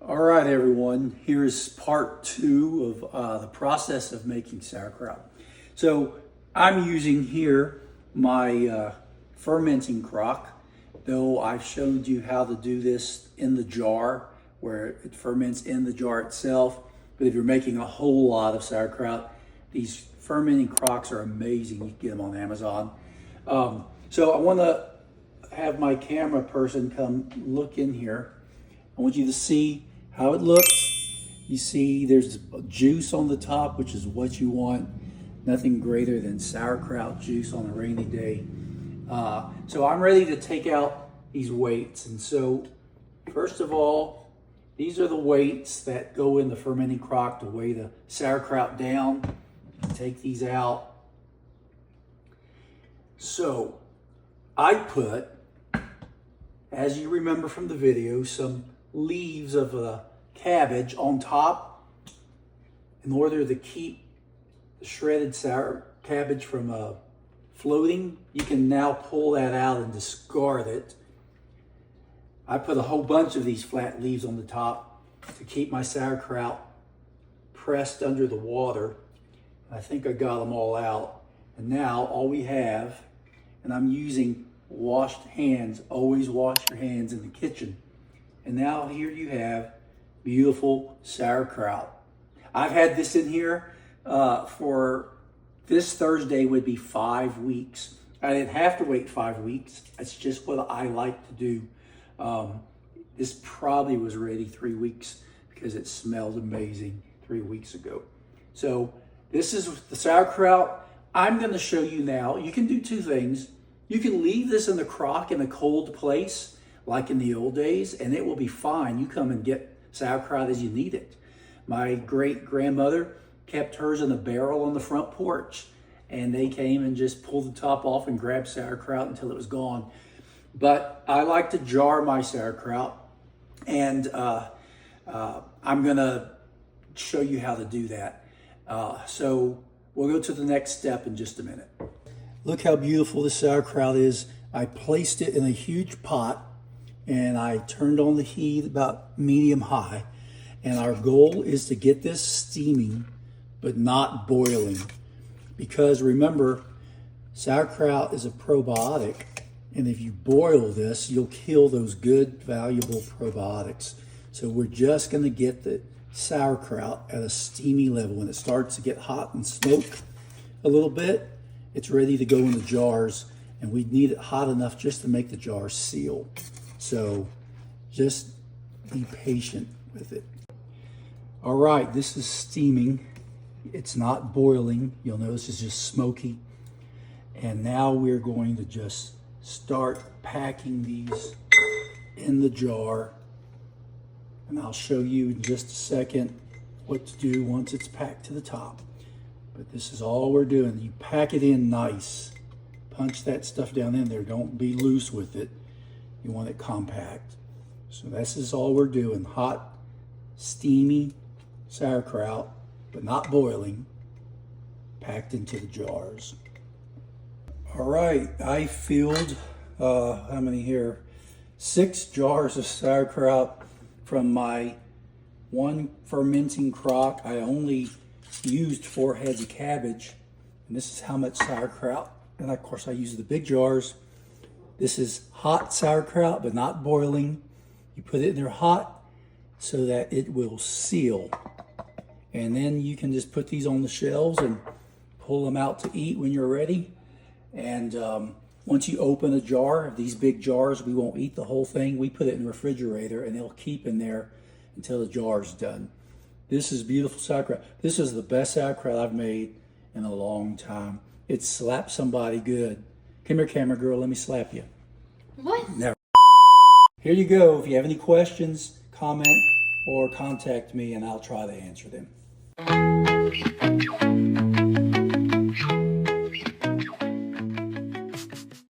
All right, everyone, here's part 2 of the process of making sauerkraut. So I'm using here my fermenting crock, though I've showed you how to do this in the jar where it ferments in the jar itself. But if you're making a whole lot of sauerkraut, these fermenting crocks are amazing. You can get them on Amazon. So I want to have my camera person come look in here. I want you to see how it looks. You see there's juice on the top, which is what you want. Nothing greater than sauerkraut juice on a rainy day. So I'm ready to take out these weights. And so first of all, these are the weights that go in the fermenting crock to weigh the sauerkraut down. Take these out. So I put, as you remember from the video, some leaves of a cabbage on top in order to keep the shredded sour cabbage from floating. You can now pull that out and discard it. I put a whole bunch of these flat leaves on the top to keep my sauerkraut pressed under the water. I think I got them all out. And now all we have, and I'm using washed hands, always wash your hands in the kitchen. And now here you have beautiful sauerkraut. I've had this in here for this Thursday would be 5 weeks. I didn't have to wait 5 weeks. That's just what I like to do. This probably was ready 3 weeks because it smelled amazing 3 weeks ago. So this is the sauerkraut. I'm going to show you now. You can do two things. You can leave this in the crock in a cold place like in the old days, and it will be fine. You come and get sauerkraut as you need it. My great-grandmother kept hers in a barrel on the front porch, and they came and just pulled the top off and grabbed sauerkraut until it was gone. But I like to jar my sauerkraut, and I'm gonna show you how to do that. So we'll go to the next step in just a minute. Look how beautiful this sauerkraut is. I placed it in a huge pot, and I turned on the heat about medium high. And our goal is to get this steaming, but not boiling. Because remember, sauerkraut is a probiotic. And if you boil this, you'll kill those good, valuable probiotics. So we're just gonna get the sauerkraut at a steamy level. When it starts to get hot and smoke a little bit, it's ready to go in the jars. And we need it hot enough just to make the jars seal. So just be patient with it. All right, this is steaming. It's not boiling. You'll notice it's just smoky. And now we're going to just start packing these in the jar. And I'll show you in just a second what to do once it's packed to the top. But this is all we're doing. You pack it in nice. Punch that stuff down in there. Don't be loose with it. You want it compact. So this is all we're doing. Hot, steamy sauerkraut, but not boiling, packed into the jars. All right, I filled, how many here? 6 jars of sauerkraut from my one fermenting crock. I only used 4 heads of cabbage, and this is how much sauerkraut. And of course I use the big jars. This is hot sauerkraut, but not boiling. You put it in there hot so that it will seal. And then you can just put these on the shelves and pull them out to eat when you're ready. And once you open a jar, these big jars, we won't eat the whole thing. We put it in the refrigerator and it'll keep in there until the jar's done. This is beautiful sauerkraut. This is the best sauerkraut I've made in a long time. It slapped somebody good. Come here, camera girl, let me slap you. What? Never. Here you go. If you have any questions, comment or contact me and I'll try to answer them.